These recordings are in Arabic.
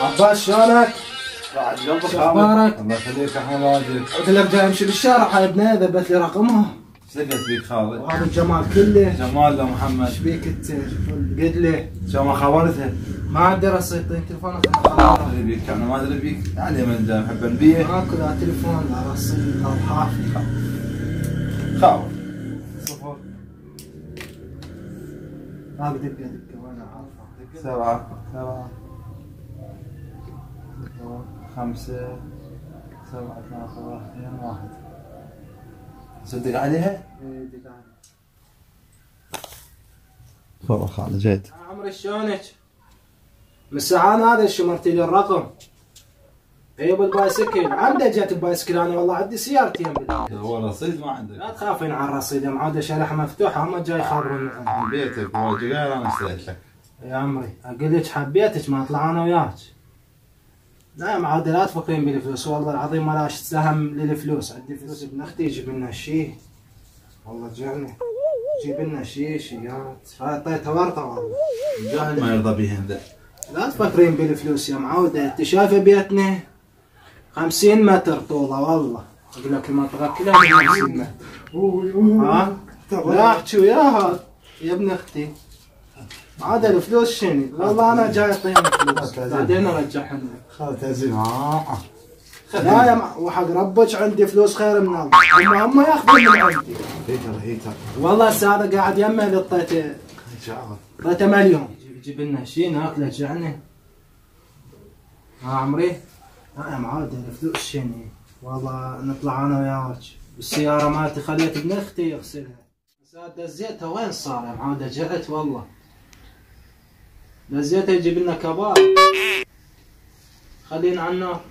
عباس شلونك؟ بعد جنبك شخبارك؟ الله يخليك يا حمادك. قلت لك جاي امشي بالشارع هاي بنيه ذبت لي رقمها. سكت بيك خالد. وهذا الجمال كله. جمال لو محمد. ايش بيك انت؟ قد لي. شو ما خبرتها؟ ما عندي رصيد طيب تليفونك. ما ادري بيك انا ما ادري بيك يعني من جاي محب البيه. ماكو لا تليفون لا رصيد لا حافي. خاوف. صفر. هاك دقة وانا عارفه. 7 5 7 3 2 1. صدق عليها؟ ايه دقة علي. تفضل خالد جيد. عمري شلونك؟ من ساعان هذا شمرتي لي الرقم. اي بالبايسكل، عندي جت ببايسكل انا والله عندي سيارتين بالله. هو رصيد ما عندك؟ لا تخافين على الرصيد يا معود شريحة مفتوحة هم جاي يخربون بيتك هو جيجار انا اشتريت لك. يا عمري اقول لك حبيتك ما اطلع انا وياك. لا يا معود لا تفكرين بالفلوس والله العظيم ما لاش سهم للفلوس، عندي فلوس ابن اختي يجيب لنا شيء. والله جعني جيب لنا شيئات، اعطيتها ورقة والله. جاهل ما يرضى بهن ذا. لا تفكرين بالفلوس يا معودة، انت شايفة بيتنا 50 متر طوله والله، اقول لك المنطقة كلها 50 متر. ها؟ لا احكي وياها يا ابن اختي. عاد الفلوس شنو؟ والله انا جاي اعطيهم فلوس بعدين ارجعهم لك. خالد تعزيم لا يا وحق ربك عندي فلوس خير من الله، هم ياخذون من عندي. هيتر والله هسه هذا قاعد يمه اللي اعطيته مليون. جيب لنا شيء ناكله جعنا. ها عمري؟ لا يا معود الفلوس شنو؟ والله نطلع انا وياك بالسيارة مالتي خليت ابن اختي يغسلها. بس دزيتها وين صار يا معود جعت والله. دزيتها يجيب لنا كباب. خلينا على النار.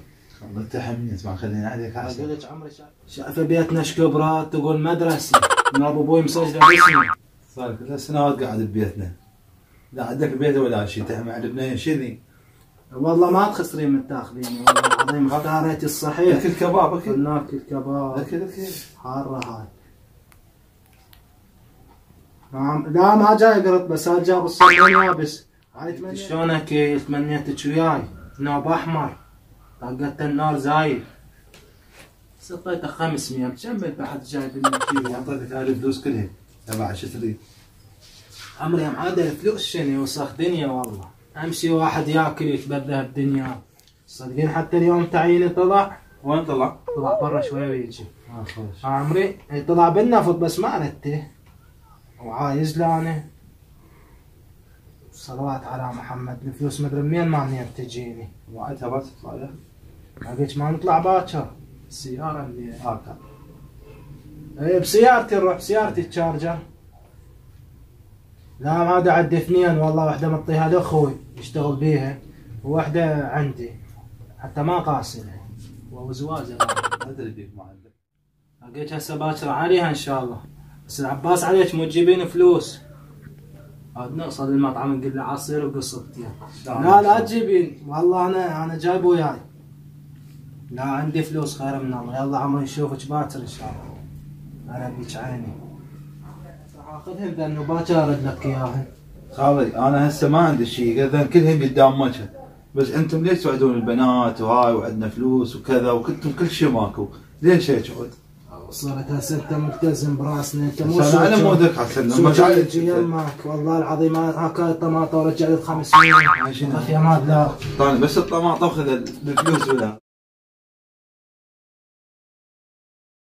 انت حميت ما خلينا عليك اقول لك عمري شايفه بيتنا ايش كبرات تقول مدرسة. من ابو ابوي مسجله باسمي. صار كل سنوات قاعد ببيتنا. لا عندك بيت ولا شيء تحمي على البنيه شذي. والله ما تخسرين من تاخذيني والله العظيم اختاريتي الصحيح. اكل كباب اكل. ناكل كباب. اكل حارة هاي. لا ما جاي قرط بس هاد جاب الصابون يابس. هاي شلونك تمنيتك وياي؟ نوب احمر. طقت النار زايد. سطيته 500 بجنبك بعد جايب لنا شيء. اعطيتك هاي الفلوس كلها تبع شو تريد؟ عمري يا معاد الفلوس شنو وسخ دنيا والله. امشي واحد ياكل يتبذه الدنيا. صدقين حتى اليوم تعييني طلع. وين طلع؟ طلع برا شوي ويجي. خوش. عمري طلع بالنفط بس ما ردته. وعايز له انا. صلوات على محمد الفلوس مدري منين ما منين تجيني. وعدها بس تطلع له. ما قلت ما نطلع باكر. السيارة اللي هاكا. اي بسيارتي نروح بسيارتي الشارجر. لا ما عاد عندي اثنين والله، واحدة مطيها لاخوي يشتغل بيها وواحدة عندي حتى ما قاسلها وزواجها. ادري بيك ما عندك. لقيت هسه باكر عليها ان شاء الله. بس العباس عليك مو تجيبين فلوس. عاد نوصل المطعم نقول له عصير وقصبتين. لا تجيبين والله انا جايب وياي. لا عندي فلوس خير من الله. يلا عمري نشوفك باكر ان شاء الله. انا بيك عيني. اخذهم لانه باكر ارد لك اياهم. خالد انا هسه ما عندي شيء اذا كلهم قدام وجهك. بس انتم ليش توعدون البنات وهاي وعندنا فلوس وكذا وكنتم كل شيء ماكو؟ ليش هيك عود؟ صارت هسه انت ملتزم براسنا انت مو انا على مودك حسن لما تجي يمك والله العظيم هاكا الطماطه ورجع لي 500. يا ماد لا طاني بس الطماطه وخذ الفلوس ولا